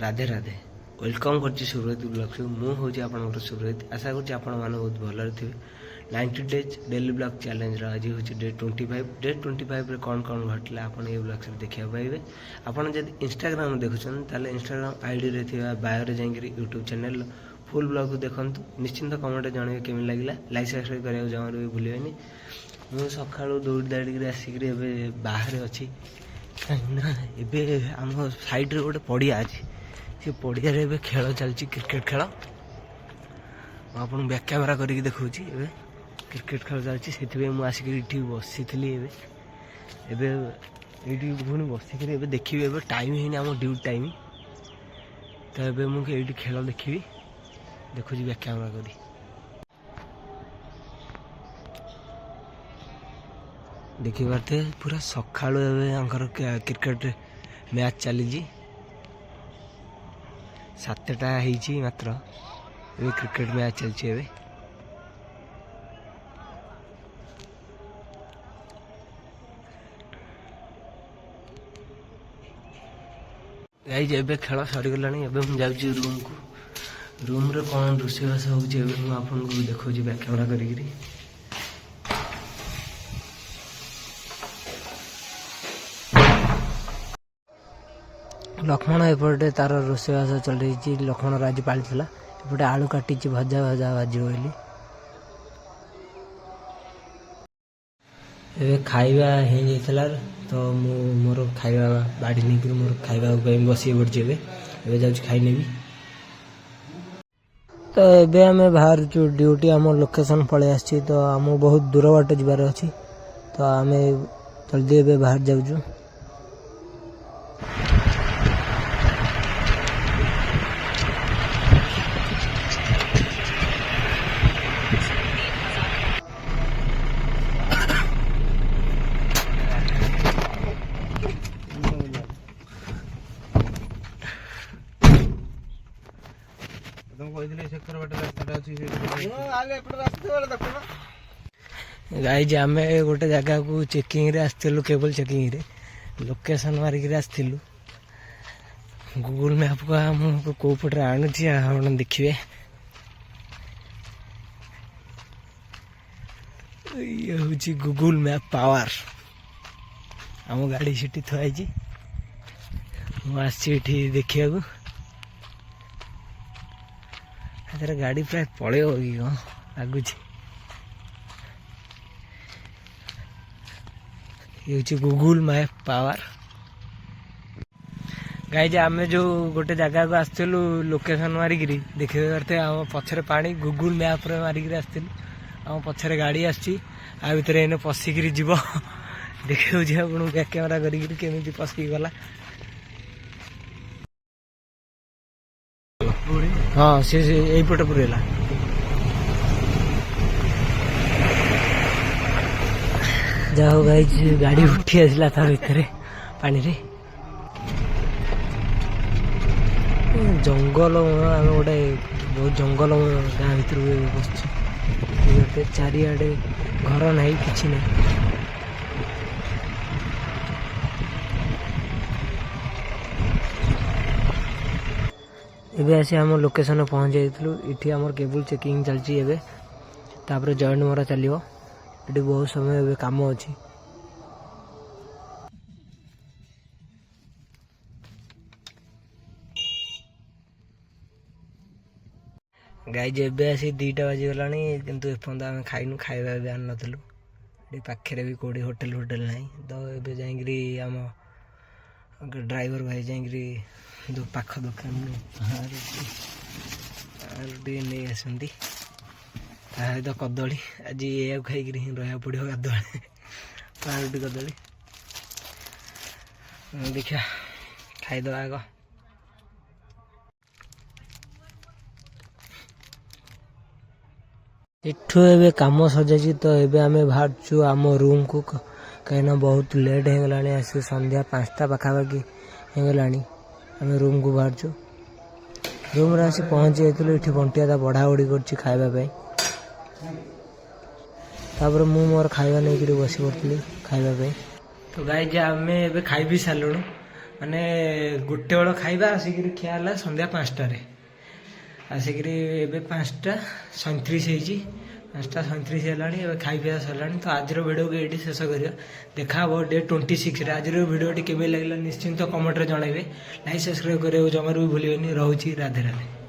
Radhe Radhe welcome करछि सुरत blog मु हूँ आपंकर सुरत आशा कर बहुत भलरे थे 90 डेज डेली ब्लॉग चैलेंज आज हूँ डे 25 डे 25 रे कौन कौन घटला आपन ये ब्लॉग से देखा पाइबे। आपन जब इंस्टाग्राम देखुन ताले इंस्टाग्राम आईडी रे थिबा बायो रे जाइकरी यूट्यूब चैनल फुल ब्लॉग को देखंतु निश्चिंत कमेंट जनइबे केमि लागला लाइक सब्सक्राइब करिया जमार भी भूलिबेनी। मु सकाळु दौड़ दाड़ी आसिक बाहर अच्छी कहीं आम साइड रे गोटे पड़िया अच्छी से पड़िया रे खेल चलती क्रिकेट खेल आपन बैक कैमेरा करके देखा क्रिकेट खेल चलती से मुझे ये बसी पुणी बसिक देखी टाइम है आम ड्यूटी टाइम तो ये मुझे खेल देखी देखुची बैक कैमेरा करी देखी पारे पूरा सका क्रिकेट मैच चली 7टा मात्र ये क्रिकेट मैच चलती है। गाइज एबे खेल सरीगला मुझे रूम को रूम रे कौन रोषेबास होपन को देखा बैक कैमेरा करी लक्ष्मण एपटे तार रोषेबास चल रही लक्ष्मण आज पाली एपटे आलू काटी भजा भजा भाजी बोली ए खाइबा हो जाता तो मोर खाइबा बाड़ी नहीं मोर खाइबा बस पड़ी जाऊँ खाई नेबी तो ये आम बाहर ड्यूटी आम लोकेशन पलि आसी तो आम बहुत दूर बाट जबार अच्छी तो आम जल्दी ए बाहर जाऊँ। गाइज आम गोटे जगह को चेकिंग रे आसलु केबल चेकिंग रे लोकेशन मारिक आसलु गूगल मैप को आमको कौ पटे आणुची आप देखिए ये हूँ गूगल मैप पावर आम गाड़ी सीटी थी मुझे देखा गाड़ी प्राय पलैब कि कौन लगुच ये हूँ गूगल मैप पावर। गाइज आम जो गोटे जगह को आसलु लोकेशन मारिक देखिए करते आम पछरे पानी गूगल मैप रे मारिक आसलु आम पछरे गाड़ी आसी भितर एने पशिक जीव देखिए आपको बैक कैमेरा करमी पशिक गला हाँ सी यहीपटे पुरेला जाओ गाइज गाड़ी उठी आसला था भितर पानी रे जंगल आम गोटे बहुत जंगल गाँ भर बस चारिआडे घर ना कि ना एबे आसी आम लोकेशन पहुँच जाइलु इटी आमर केबल चेकिंग चलची एबे तापर जॉइंट मरा चलियो इटी बहुत समय एबे काम अछि। गाइज एबे आसी 2टा बाजी गलानी किंतु एपर्यंत आम खाइनु खाइबा भी आन नथलु ये पाखे भी कोड़ी होटेल ना तो एबे जाइकरी आम ड्राइवर भाई जाइकरी दो पाख दुकान नहीं आसती तो कदली आज ये खाई रहा पड़ो गाधुआ पाउटी कदली देखा खाईद आग एठू एबे काम सजाई तो एबे आमे बाहरचु आम रूम को कहीं बहुत लेट हो गलानी आसिक संध्या 5टा पाखापाखि हो गलानी आम रूम को बाहरचु रूम रे आसी पहुँच जाइलु ये बंटिया बढ़ा बढ़ी कर खाइबापी तापर मु मोर खाइबा नहीं बसी पड़ी खाइबापी तो गाइज आम ए खाई भी सारूँ ମାନେ ଗୋଟେ ବେଳ ଖାଇବା ଆସିକିରି ଖିଆ ହେଲା ସନ୍ଧ୍ୟା 5টাରେ ଆସିକିରି ଏବେ 5ଟା 37 ହେଇଛି 5ଟା 37 ହେଲାଣି ଏବେ ଖାଇ ପିଇବା ସରିଲାଣି ତ ଆଜିର ଭିଡ଼ିଓକୁ ଏଇଠି ଶେଷ କରିବା ଦେଖା ହେବ ଡେ 26ରେ ଆଜିର ଭିଡ଼ିଓଟି କେବେ ଲାଗିଲା ନିଶ୍ଚିନ୍ତ କମେଣ୍ଟରେ ଜଣାଇବେ ଲାଇକ୍ ସବସ୍କ୍ରାଇବ୍ କରିବାକୁ ଜମାରୁ ବି ଭୁଲିବେନି ରହୁଛି ରାଧେ ରାଧେ।